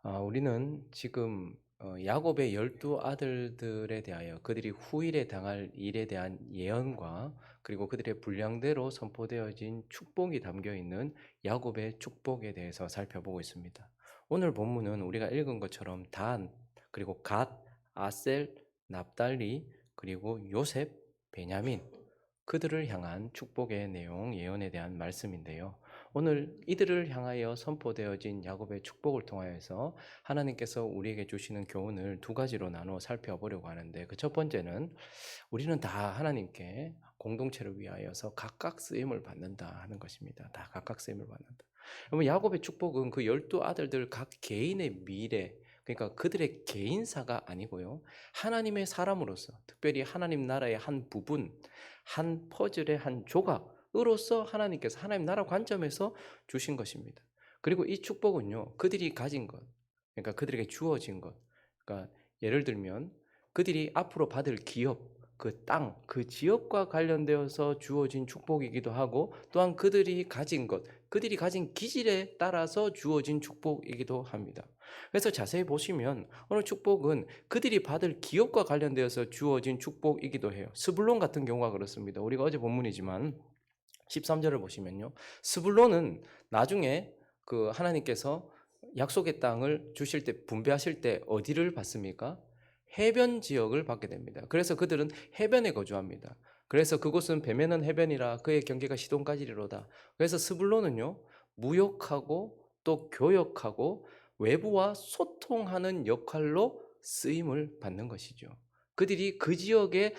우리는 지금 야곱의 12아들들에 대하여 그들이 후일에 당할 일에 대한 예언과 그리고 그들의 분량대로 선포되어진 축복이 담겨 있는 야곱의 축복에 대해서 살펴보고 있습니다. 오늘 본문은 우리가 읽은 것처럼 단, 그리고 갓, 아셀, 납달리, 그리고 요셉, 베냐민 그들을 향한 축복의 내용, 예언에 대한 말씀인데요. 오늘 이들을 향하여 선포되어진 야곱의 축복을 통하여서 하나님께서 우리에게 주시는 교훈을 두 가지로 나누어 살펴보려고 하는데, 그 첫 번째는 우리는 다 하나님께 공동체를 위하여서 각각 쓰임을 받는다 하는 것입니다. 다 각각 쓰임을 받는다. 여러분, 야곱의 축복은 그 12아들들 각 개인의 미래, 그러니까 그들의 개인사가 아니고요, 하나님의 사람으로서, 특별히 하나님 나라의 한 부분, 한 퍼즐의 한 조각으로서 하나님께서 하나님 나라 관점에서 주신 것입니다. 그리고 이 축복은요, 그들이 가진 것, 그러니까 그들에게 주어진 것, 그러니까 예를 들면 그들이 앞으로 받을 기업, 그 땅, 그 지역과 관련되어서 주어진 축복이기도 하고, 또한 그들이 가진 것, 그들이 가진 기질에 따라서 주어진 축복이기도 합니다. 그래서 자세히 보시면 오늘 축복은 그들이 받을 기업과 관련되어서 주어진 축복이기도 해요. 스불론 같은 경우가 그렇습니다. 우리가 어제 본문이지만 13절을 보시면요, 스불론은 나중에 그 하나님께서 약속의 땅을 주실 때, 분배하실 때 어디를 받습니까? 해변 지역을 받게 됩니다. 그래서 그들은 해변에 거주합니다. 그래서 그곳은 배면은 해변이라 그의 경계가 시돈까지리로다. 그래서 스불론은요, 무역하고 또 교역하고 외부와 소통하는 역할로 쓰임을 받는 것이죠. 그들이 그 지역을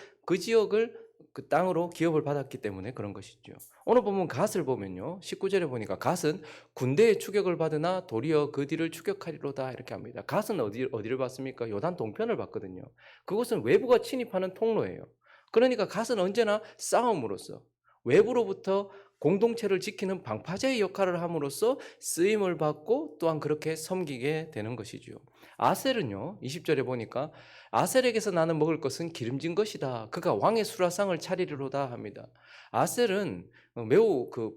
그 땅으로 기업을 받았기 때문에 그런 것이죠. 오늘 보면 갓을 보면요, 19절에 보니까 갓은 군대의 추격을 받으나 도리어 그 뒤를 추격하리로다 이렇게 합니다. 갓은 어디를 받습니까? 요단 동편을 받거든요. 그곳은 외부가 침입하는 통로예요. 그러니까 갓은 언제나 싸움으로써 외부로부터 공동체를 지키는 방파제의 역할을 함으로써 쓰임을 받고 또한 그렇게 섬기게 되는 것이죠. 아셀은요, 20절에 보니까 아셀에게서 나는 먹을 것은 기름진 것이다. 그가 왕의 수라상을 차리리로다 합니다. 아셀은 매우 그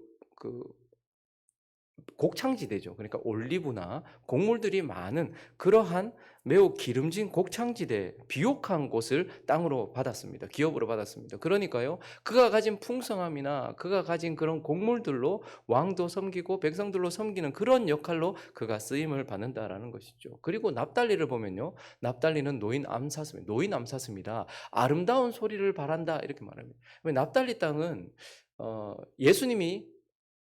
곡창지대죠. 그러니까 올리브나 곡물들이 많은 그러한 매우 기름진 곡창지대, 비옥한 곳을 땅으로 받았습니다. 기업으로 받았습니다. 그러니까요, 그가 가진 풍성함이나 그가 가진 그런 곡물들로 왕도 섬기고 백성들로 섬기는 그런 역할로 그가 쓰임을 받는다라는 것이죠. 그리고 납달리를 보면요, 납달리는 노인 암사슴입니다. 노인 암사슴이다. 아름다운 소리를 바란다 이렇게 말합니다. 납달리 땅은 예수님이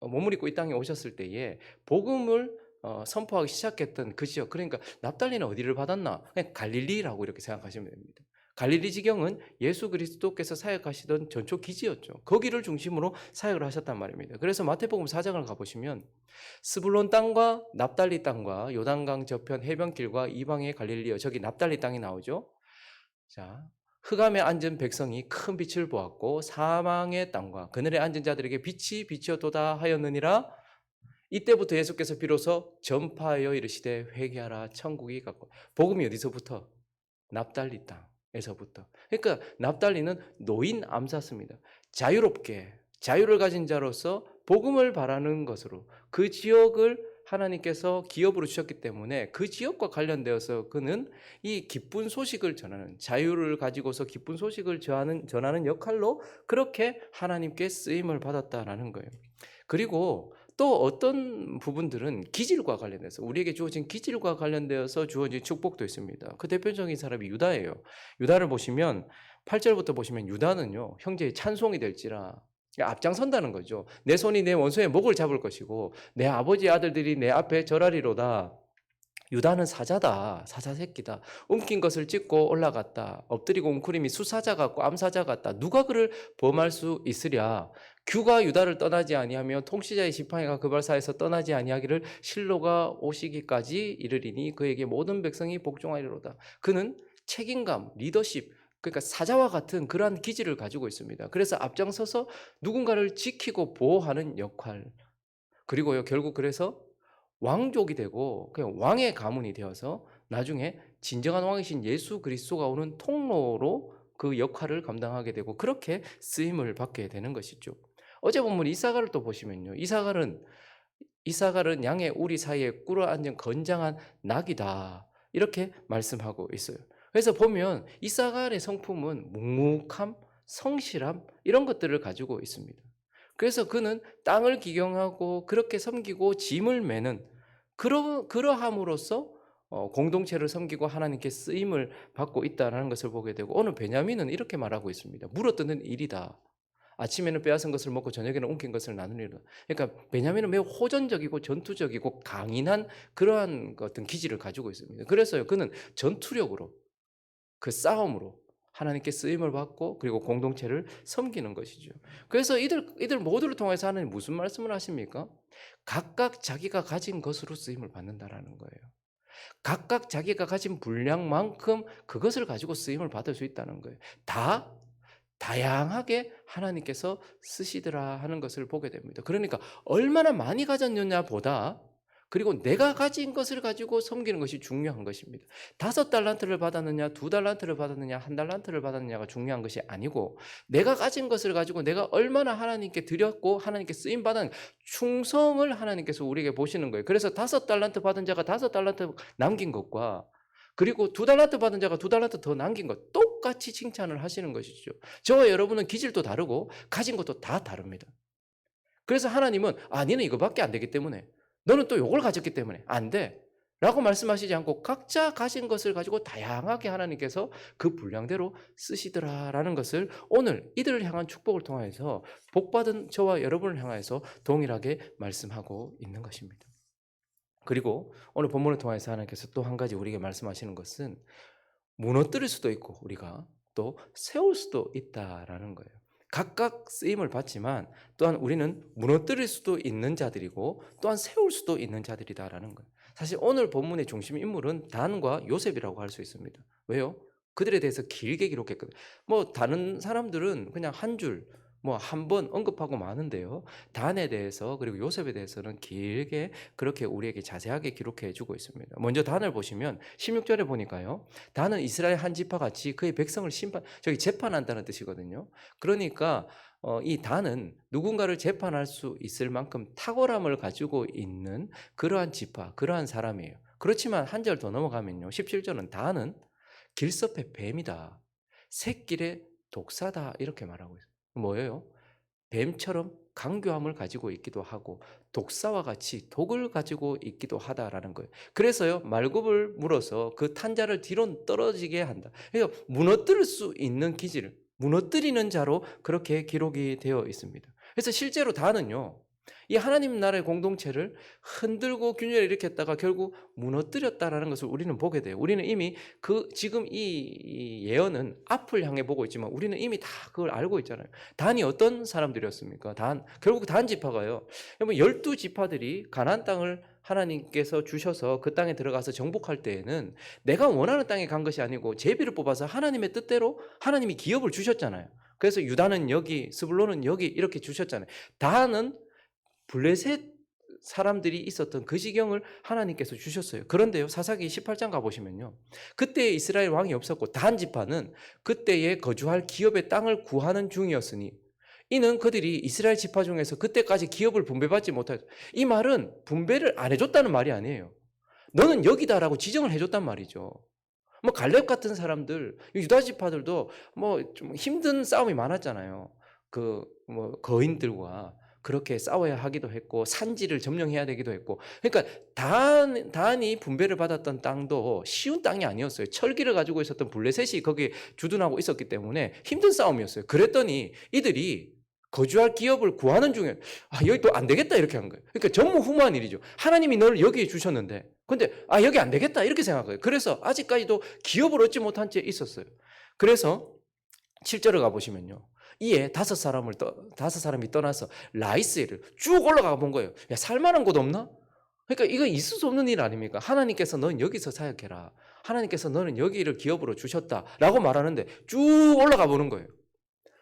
몸을 입고 이 땅에 오셨을 때에 복음을 선포하기 시작했던 그 지역, 그러니까 납달리는 어디를 받았나? 그냥 갈릴리라고 이렇게 생각하시면 됩니다. 갈릴리 지경은 예수 그리스도께서 사역하시던 전초 기지였죠. 거기를 중심으로 사역을 하셨단 말입니다. 그래서 마태복음 4장을 가보시면 스불론 땅과 납달리 땅과 요단강 저편 해변길과 이방의 갈릴리여, 저기 납달리 땅이 나오죠. 자, 흑암에 앉은 백성이 큰 빛을 보았고 사망의 땅과 그늘에 앉은 자들에게 빛이 비춰도다 하였느니라. 이때부터 예수께서 비로소 전파하여 이르시되 회개하라 천국이 가까워. 복음이 어디서부터? 납달리 땅에서부터. 그러니까 납달리는 노인 암사스입니다. 자유롭게 자유를 가진 자로서 복음을 바라는 것으로 그 지역을 하나님께서 기업으로 주셨기 때문에 그 지역과 관련되어서 그는 이 기쁜 소식을 전하는, 자유를 가지고서 기쁜 소식을 전하는 역할로 그렇게 하나님께 쓰임을 받았다라는 거예요. 그리고 또 어떤 부분들은 기질과 관련해서, 우리에게 주어진 기질과 관련되어서 주어진 축복도 있습니다. 그 대표적인 사람이 유다예요. 유다를 보시면 8절부터 보시면 유다는요, 형제의 찬송이 될지라 앞장선다는 거죠. 내 손이 내 원수의 목을 잡을 것이고 내 아버지 아들들이 내 앞에 절하리로다. 유다는 사자다. 사자 새끼다. 움킨 것을 찢고 올라갔다. 엎드리고 웅크림이 수사자 같고 암사자 같다. 누가 그를 범할 수 있으랴. 규가 유다를 떠나지 아니하며 통치자의 지팡이가 그 발사에서 떠나지 아니하기를 실로가 오시기까지 이르리니 그에게 모든 백성이 복종하리로다. 그는 책임감, 리더십, 그러니까 사자와 같은 그러한 기질을 가지고 있습니다. 그래서 앞장서서 누군가를 지키고 보호하는 역할. 그리고요, 결국 그래서 왕족이 되고 그냥 왕의 가문이 되어서 나중에 진정한 왕이신 예수 그리스도가 오는 통로로 그 역할을 감당하게 되고 그렇게 쓰임을 받게 되는 것이죠. 어제 본문 이사가를 또 보시면요, 이사가는 이사갈은 양의 우리 사이에 꿇어앉은 건장한 낙이다. 이렇게 말씀하고 있어요. 그래서 보면 이사갈의 성품은 묵묵함, 성실함 이런 것들을 가지고 있습니다. 그래서 그는 땅을 기경하고 그렇게 섬기고 짐을 매는 그러함으로써 공동체를 섬기고 하나님께 쓰임을 받고 있다는 것을 보게 되고 오늘 베냐민은 이렇게 말하고 있습니다. 물어뜯는 일이다. 아침에는 빼앗은 것을 먹고 저녁에는 옮긴 것을 나누리라. 그러니까 베냐민은 매우 호전적이고 전투적이고 강인한 그러한 어떤 기질을 가지고 있습니다. 그래서요, 그는 전투력으로 그 싸움으로 하나님께 쓰임을 받고 그리고 공동체를 섬기는 것이죠. 그래서 이들 모두를 통해서 하나님 무슨 말씀을 하십니까? 각각 자기가 가진 것으로 쓰임을 받는다라는 거예요. 각각 자기가 가진 분량만큼 그것을 가지고 쓰임을 받을 수 있다는 거예요. 다 다양하게 하나님께서 쓰시더라 하는 것을 보게 됩니다. 그러니까 얼마나 많이 가졌느냐 보다 그리고 내가 가진 것을 가지고 섬기는 것이 중요한 것입니다. 5달란트를 받았느냐, 2달란트를 받았느냐, 1달란트를 받았느냐가 중요한 것이 아니고 내가 가진 것을 가지고 내가 얼마나 하나님께 드렸고 하나님께 쓰임 받은 충성을 하나님께서 우리에게 보시는 거예요. 그래서 5달란트 받은 자가 5달란트 남긴 것과 그리고 2달란트 받은 자가 2달란트 더 남긴 것 똑같이 칭찬을 하시는 것이죠. 저와 여러분은 기질도 다르고 가진 것도 다 다릅니다. 그래서 하나님은 너는 이거밖에 안 되기 때문에 너는 또 요걸 가졌기 때문에 안 돼. 라고 말씀하시지 않고 각자 가진 것을 가지고 다양하게 하나님께서 그 분량대로 쓰시더라라는 것을 오늘 이들을 향한 축복을 통해서 복받은 저와 여러분을 향해서 동일하게 말씀하고 있는 것입니다. 그리고 오늘 본문을 통해서 하나님께서 또 한 가지 우리에게 말씀하시는 것은 무너뜨릴 수도 있고 우리가 또 세울 수도 있다라는 거예요. 각각 쓰임을 받지만 또한 우리는 무너뜨릴 수도 있는 자들이고 또한 세울 수도 있는 자들이다라는 거예요. 사실 오늘 본문의 중심 인물은 단과 요셉이라고 할 수 있습니다. 왜요? 그들에 대해서 길게 기록했거든요. 뭐 다른 사람들은 그냥 한 줄, 뭐 한 번 언급하고 마는데요. 단에 대해서 그리고 요셉에 대해서는 길게 그렇게 우리에게 자세하게 기록해 주고 있습니다. 먼저 단을 보시면 16절에 보니까요. 단은 이스라엘 한 지파 같이 그의 백성을 재판한다는 뜻이거든요. 그러니까 이 단은 누군가를 재판할 수 있을 만큼 탁월함을 가지고 있는 그러한 지파, 그러한 사람이에요. 그렇지만 한 절 더 넘어가면요. 17절은 단은 길섭의 뱀이다. 샛길의 독사다. 이렇게 말하고 있어요. 뭐예요? 뱀처럼 강교함을 가지고 있기도 하고 독사와 같이 독을 가지고 있기도 하다라는 거예요. 그래서요, 말굽을 물어서 그 탄자를 뒤로 떨어지게 한다. 그러니까 무너뜨릴 수 있는 기질을 무너뜨리는 자로 그렇게 기록이 되어 있습니다. 그래서 실제로 다는요, 이 하나님 나라의 공동체를 흔들고 균열을 일으켰다가 결국 무너뜨렸다라는 것을 우리는 보게 돼요. 우리는 이미 지금 이 예언은 앞을 향해 보고 있지만 우리는 이미 다 그걸 알고 있잖아요. 단이 어떤 사람들이었습니까? 결국 단 지파가요. 12지파들이 가나안 땅을 하나님께서 주셔서 그 땅에 들어가서 정복할 때에는 내가 원하는 땅에 간 것이 아니고 제비를 뽑아서 하나님의 뜻대로 하나님이 기업을 주셨잖아요. 그래서 유다는 여기, 스불론은 여기 이렇게 주셨잖아요. 단은 블레셋 사람들이 있었던 그 지경을 하나님께서 주셨어요. 그런데요, 사사기 18장 가보시면요. 그때 이스라엘 왕이 없었고 단 지파는 그때에 거주할 기업의 땅을 구하는 중이었으니 이는 그들이 이스라엘 지파 중에서 그때까지 기업을 분배받지 못하였다. 이 말은 분배를 안 해줬다는 말이 아니에요. 너는 여기다라고 지정을 해줬단 말이죠. 뭐 갈렙 같은 사람들, 유다 지파들도 뭐 좀 힘든 싸움이 많았잖아요. 뭐 거인들과 그렇게 싸워야 하기도 했고 산지를 점령해야 되기도 했고, 그러니까 단이 분배를 받았던 땅도 쉬운 땅이 아니었어요. 철기를 가지고 있었던 블레셋이 거기에 주둔하고 있었기 때문에 힘든 싸움이었어요. 그랬더니 이들이 거주할 기업을 구하는 중에 여기 또 안 되겠다 이렇게 한 거예요. 그러니까 전무후무한 일이죠. 하나님이 너를 여기에 주셨는데 근데 여기 안 되겠다 이렇게 생각해요. 그래서 아직까지도 기업을 얻지 못한 채 있었어요. 그래서 7절을 가보시면요. 이에 다섯 사람이 떠나서 라이스를 쭉 올라가 본 거예요. 야, 살만한 곳 없나? 그러니까 이거 있을 수 없는 일 아닙니까? 하나님께서 넌 여기서 사역해라. 하나님께서 너는 여기를 기업으로 주셨다라고 말하는데 쭉 올라가 보는 거예요.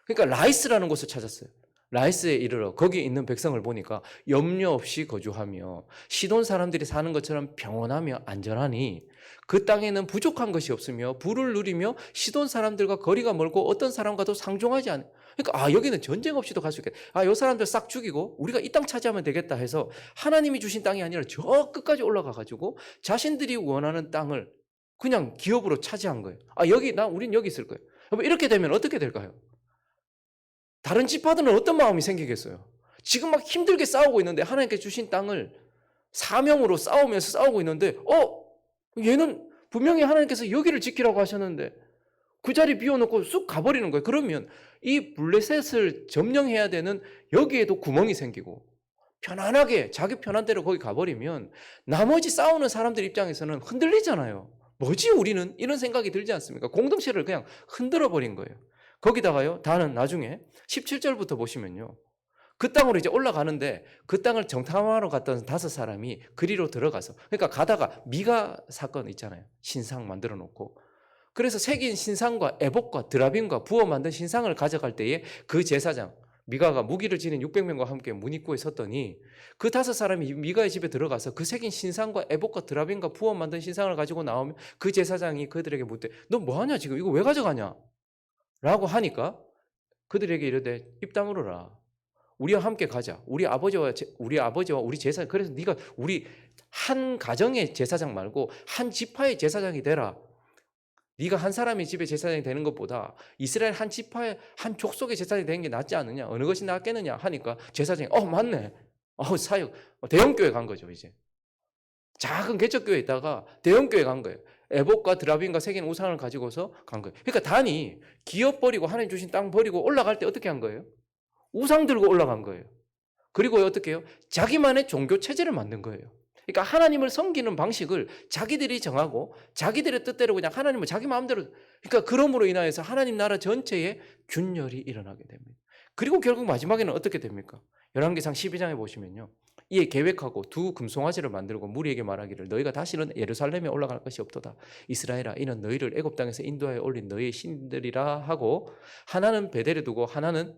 그러니까 라이스라는 곳을 찾았어요. 라이스에 이르러 거기 있는 백성을 보니까 염려 없이 거주하며 시돈 사람들이 사는 것처럼 평온하며 안전하니 그 땅에는 부족한 것이 없으며 부를 누리며 시돈 사람들과 거리가 멀고 어떤 사람과도 상종하지 않아. 그러니까 여기는 전쟁 없이도 갈 수 있겠다. 요 사람들 싹 죽이고 우리가 이 땅 차지하면 되겠다 해서 하나님이 주신 땅이 아니라 저 끝까지 올라가 가지고 자신들이 원하는 땅을 그냥 기업으로 차지한 거예요. 우린 여기 있을 거예요. 이렇게 되면 어떻게 될까요? 다른 지파들은 어떤 마음이 생기겠어요? 지금 막 힘들게 싸우고 있는데 하나님께 주신 땅을 사명으로 싸우고 있는데 얘는 분명히 하나님께서 여기를 지키라고 하셨는데 그 자리 비워놓고 쑥 가버리는 거예요. 그러면 이 블레셋을 점령해야 되는 여기에도 구멍이 생기고 편안하게 자기 편한대로 거기 가버리면 나머지 싸우는 사람들 입장에서는 흔들리잖아요. 뭐지 우리는? 이런 생각이 들지 않습니까? 공동체를 그냥 흔들어버린 거예요. 거기다가요, 다는 나중에 17절부터 보시면요. 그 땅으로 이제 올라가는데 그 땅을 정탐하러 갔던 5사람이 그리로 들어가서, 그러니까 가다가 미가 사건 있잖아요. 신상 만들어 놓고. 그래서 새긴 신상과 에봇과 드라빔과 부어 만든 신상을 가져갈 때에 그 제사장 미가가 무기를 지닌 600명과 함께 문 입구에 섰더니 그 5사람이 미가의 집에 들어가서 그 새긴 신상과 에봇과 드라빔과 부어 만든 신상을 가지고 나오면 그 제사장이 그들에게 묻되 너 뭐하냐 지금 이거 왜 가져가냐 라고 하니까 그들에게 이르되 입 다물어라. 우리와 함께 가자. 우리 아버지와 우리 제사장. 그래서 네가 우리 한 가정의 제사장 말고 한 지파의 제사장이 되라. 네가 한 사람의 집에 제사장이 되는 것보다 이스라엘 한 지파의 한 족속의 제사장이 되는 게 낫지 않느냐? 어느 것이 낫겠느냐? 하니까 제사장이 맞네. 사역. 대형교회 간 거죠 이제. 작은 개척교회에 있다가 대형교회 간 거예요. 에봇과 드라빔과 새긴 우상을 가지고서 간 거예요. 그러니까 단이 기업 버리고 하나님 주신 땅 버리고 올라갈 때 어떻게 한 거예요? 우상 들고 올라간 거예요. 그리고 어떻게 해요? 자기만의 종교 체제를 만든 거예요. 그러니까 하나님을 섬기는 방식을 자기들이 정하고 자기들의 뜻대로 그냥 하나님을 자기 마음대로, 그러니까 그럼으로 인하여서 하나님 나라 전체에 균열이 일어나게 됩니다. 그리고 결국 마지막에는 어떻게 됩니까? 열왕기상 12장에 보시면요. 이에 계획하고 두 금송아지를 만들고 무리에게 말하기를 너희가 다시는 예루살렘에 올라갈 것이 없도다. 이스라엘아 이는 너희를 애굽 땅에서 인도하여 올린 너희의 신들이라 하고 하나는 베델에 두고 하나는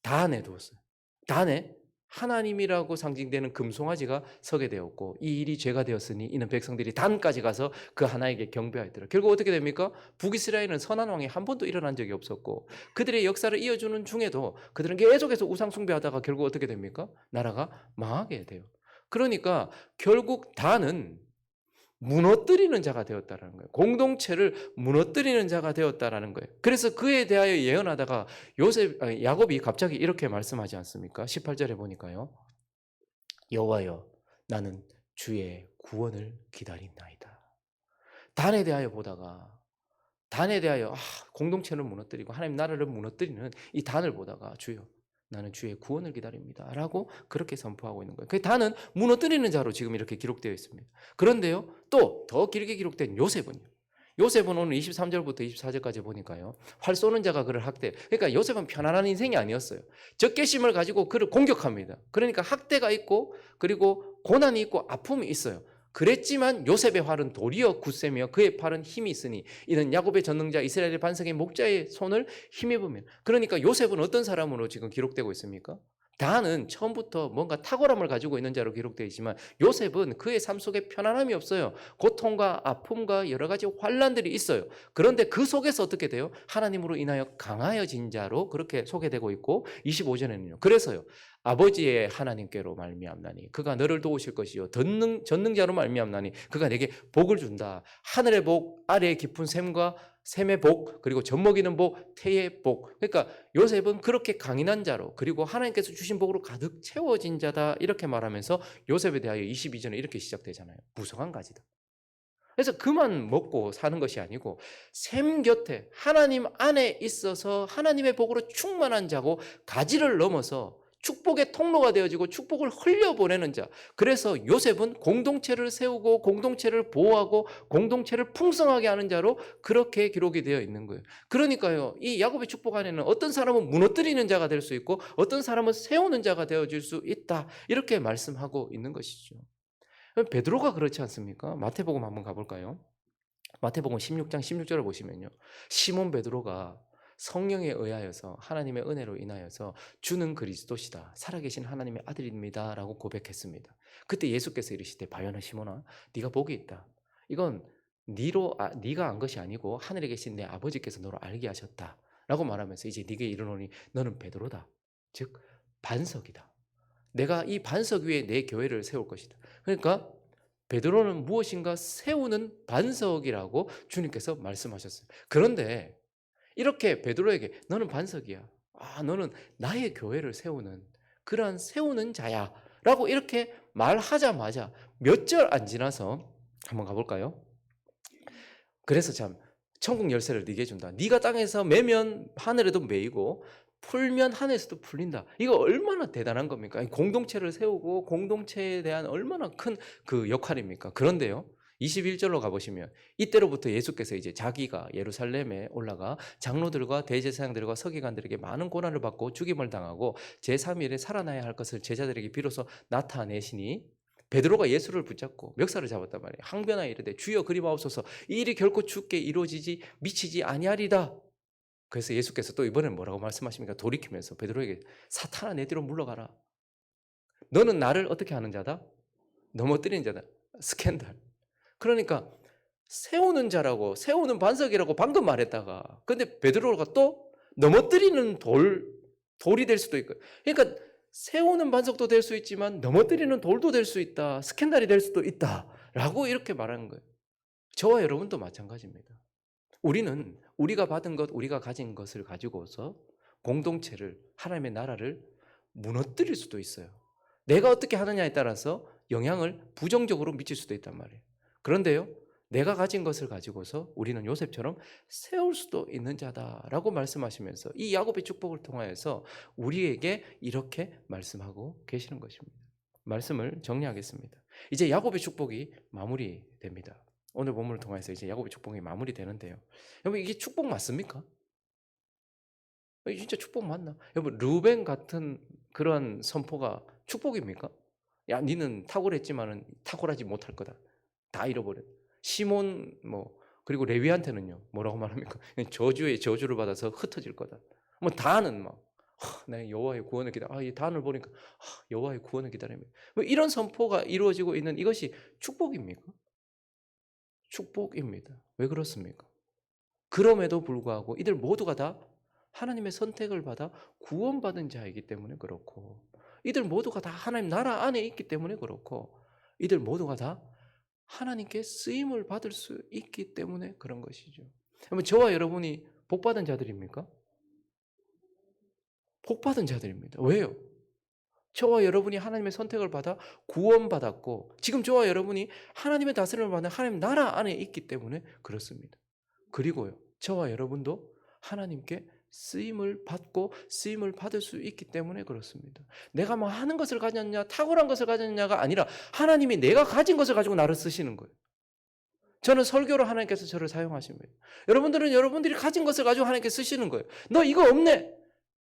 단에 두었어요. 단에 하나님이라고 상징되는 금송아지가 서게 되었고 이 일이 죄가 되었으니 이는 백성들이 단까지 가서 그 하나에게 경배하였더라. 결국 어떻게 됩니까? 북이스라엘은 선한 왕이 한 번도 일어난 적이 없었고 그들의 역사를 이어주는 중에도 그들은 계속해서 우상 숭배하다가 결국 어떻게 됩니까? 나라가 망하게 돼요. 그러니까 결국 단은 무너뜨리는 자가 되었다라는 거예요. 공동체를 무너뜨리는 자가 되었다라는 거예요. 그래서 그에 대하여 예언하다가 야곱이 갑자기 이렇게 말씀하지 않습니까? 18절에 보니까요. 여호와여 나는 주의 구원을 기다린나이다. 단에 대하여 보다가 단에 대하여 공동체를 무너뜨리고 하나님 나라를 무너뜨리는 이 단을 보다가 주여 나는 주의 구원을 기다립니다 라고 그렇게 선포하고 있는 거예요. 그 단은 무너뜨리는 자로 지금 이렇게 기록되어 있습니다. 그런데요 또 더 길게 기록된 요셉은 오늘 23절부터 24절까지 보니까요 활 쏘는 자가 그를 학대, 그러니까 요셉은 편안한 인생이 아니었어요. 적개심을 가지고 그를 공격합니다. 그러니까 학대가 있고 그리고 고난이 있고 아픔이 있어요. 그랬지만 요셉의 활은 도리어 굳세며 그의 팔은 힘이 있으니 이는 야곱의 전능자 이스라엘의 반석의 목자의 손을 힘입으면. 그러니까 요셉은 어떤 사람으로 지금 기록되고 있습니까? 다는 처음부터 뭔가 탁월함을 가지고 있는 자로 기록되어 있지만 요셉은 그의 삶 속에 편안함이 없어요. 고통과 아픔과 여러 가지 환란들이 있어요. 그런데 그 속에서 어떻게 돼요? 하나님으로 인하여 강하여진 자로 그렇게 소개되고 있고 25절에는요. 그래서요. 아버지의 하나님께로 말미암나니 그가 너를 도우실 것이요 전능자로 말미암나니 그가 내게 복을 준다. 하늘의 복, 아래의 깊은 샘의 복, 그리고 젖먹이는 복, 태의 복. 그러니까 요셉은 그렇게 강인한 자로 그리고 하나님께서 주신 복으로 가득 채워진 자다 이렇게 말하면서 요셉에 대하여 22절에 이렇게 시작되잖아요. 무성한 가지다. 그래서 그만 먹고 사는 것이 아니고 샘 곁에 하나님 안에 있어서 하나님의 복으로 충만한 자고 가지를 넘어서 축복의 통로가 되어지고 축복을 흘려보내는 자. 그래서 요셉은 공동체를 세우고 공동체를 보호하고 공동체를 풍성하게 하는 자로 그렇게 기록이 되어 있는 거예요. 그러니까요. 이 야곱의 축복 안에는 어떤 사람은 무너뜨리는 자가 될 수 있고 어떤 사람은 세우는 자가 되어질 수 있다. 이렇게 말씀하고 있는 것이죠. 베드로가 그렇지 않습니까? 마태복음 한번 가볼까요? 마태복음 16장 16절을 보시면요. 시몬 베드로가 성령에 의하여서 하나님의 은혜로 인하여서 주는 그리스도시다. 살아계신 하나님의 아들입니다라고 고백했습니다. 그때 예수께서 이르시되 바요나 시몬아 네가 복이 있다. 이건 네가 안 것이 아니고 하늘에 계신 내 아버지께서 너로 알게 하셨다라고 말하면서 이제 네게 이르노니 너는 베드로다. 즉 반석이다. 내가 이 반석 위에 내 교회를 세울 것이다. 그러니까 베드로는 무엇인가 세우는 반석이라고 주님께서 말씀하셨어요. 그런데 이렇게 베드로에게 너는 반석이야. 너는 나의 교회를 세우는 그러한 세우는 자야. 라고 이렇게 말하자마자 몇 절 안 지나서 한번 가볼까요? 그래서 참 천국 열쇠를 네게 준다. 네가 땅에서 매면 하늘에도 매이고 풀면 하늘에서도 풀린다. 이거 얼마나 대단한 겁니까? 공동체를 세우고 공동체에 대한 얼마나 큰 그 역할입니까? 그런데요. 21절로 가보시면 이때로부터 예수께서 이제 자기가 예루살렘에 올라가 장로들과 대제사장들과 서기관들에게 많은 고난을 받고 죽임을 당하고 제3일에 살아나야 할 것을 제자들에게 비로소 나타내시니 베드로가 예수를 붙잡고 멱살을 잡았단 말이에요. 항변하여 이르되 주여 그리마옵소서 이 일이 결코 주께 이루어지지 미치지 아니하리다. 그래서 예수께서 또 이번엔 뭐라고 말씀하십니까? 돌이키면서 베드로에게 사탄아 내 뒤로 물러가라. 너는 나를 어떻게 하는 자다? 넘어뜨리는 자다. 스캔들. 그러니까 세우는 자라고 세우는 반석이라고 방금 말했다가 근데 베드로가 또 넘어뜨리는 돌이 될 수도 있고 그러니까 세우는 반석도 될 수 있지만 넘어뜨리는 돌도 될 수 있다. 스캔들이 될 수도 있다. 라고 이렇게 말하는 거예요. 저와 여러분도 마찬가지입니다. 우리는 우리가 받은 것, 우리가 가진 것을 가지고서 공동체를, 하나님의 나라를 무너뜨릴 수도 있어요. 내가 어떻게 하느냐에 따라서 영향을 부정적으로 미칠 수도 있단 말이에요. 그런데요, 내가 가진 것을 가지고서 우리는 요셉처럼 세울 수도 있는 자다라고 말씀하시면서 이 야곱의 축복을 통하여서 우리에게 이렇게 말씀하고 계시는 것입니다. 말씀을 정리하겠습니다. 이제 야곱의 축복이 마무리됩니다. 오늘 본문을 통해서 이제 야곱의 축복이 마무리되는데요. 여러분 이게 축복 맞습니까? 이게 진짜 축복 맞나? 여러분 르우벤 같은 그런 선포가 축복입니까? 야, 니는 탁월했지만은 탁월하지 못할 거다. 다 잃어버려. 시몬 그리고 레위한테는요 뭐라고 말합니까? 저주의 저주를 받아서 흩어질 거다. 뭐 다는 막 내가 여호와의 구원을 기다려. 이 단을 보니까 여호와의 구원을 기다립니다. 뭐 이런 선포가 이루어지고 있는 이것이 축복입니까? 축복입니다. 왜 그렇습니까? 그럼에도 불구하고 이들 모두가 다 하나님의 선택을 받아 구원받은 자이기 때문에 그렇고 이들 모두가 다 하나님 나라 안에 있기 때문에 그렇고 이들 모두가 다 하나님께 쓰임을 받을 수 있기 때문에 그런 것이죠. 그러면 저와 여러분이 복받은 자들입니까? 복받은 자들입니다. 왜요? 저와 여러분이 하나님의 선택을 받아 구원받았고 지금 저와 여러분이 하나님의 다스림을 받는 하나님 나라 안에 있기 때문에 그렇습니다. 그리고요. 저와 여러분도 하나님께 쓰임을 받고 쓰임을 받을 수 있기 때문에 그렇습니다. 내가 뭐 하는 것을 가졌냐 탁월한 것을 가졌냐가 아니라 하나님이 내가 가진 것을 가지고 나를 쓰시는 거예요. 저는 설교로 하나님께서 저를 사용하십니다. 여러분들은 여러분들이 가진 것을 가지고 하나님께 쓰시는 거예요. 너 이거 없네.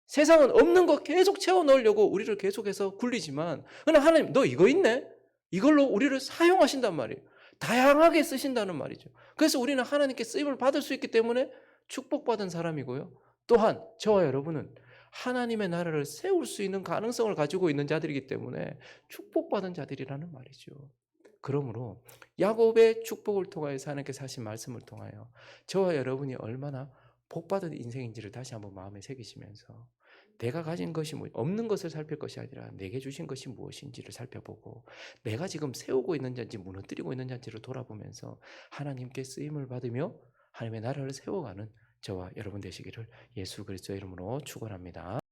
세상은 없는 거 계속 채워 넣으려고 우리를 계속해서 굴리지만 그러나 하나님 너 이거 있네? 이걸로 우리를 사용하신단 말이에요. 다양하게 쓰신다는 말이죠. 그래서 우리는 하나님께 쓰임을 받을 수 있기 때문에 축복받은 사람이고요. 또한 저와 여러분은 하나님의 나라를 세울 수 있는 가능성을 가지고 있는 자들이기 때문에 축복받은 자들이라는 말이죠. 그러므로 야곱의 축복을 통하여서 하나님께서 하신 말씀을 통하여 저와 여러분이 얼마나 복받은 인생인지를 다시 한번 마음에 새기시면서 내가 가진 것이 없는 것을 살필 것이 아니라 내게 주신 것이 무엇인지를 살펴보고 내가 지금 세우고 있는 자인지 무너뜨리고 있는 자인지를 돌아보면서 하나님께 쓰임을 받으며 하나님의 나라를 세워가는 저와 여러분 되시기를 예수 그리스도의 이름으로 축원합니다.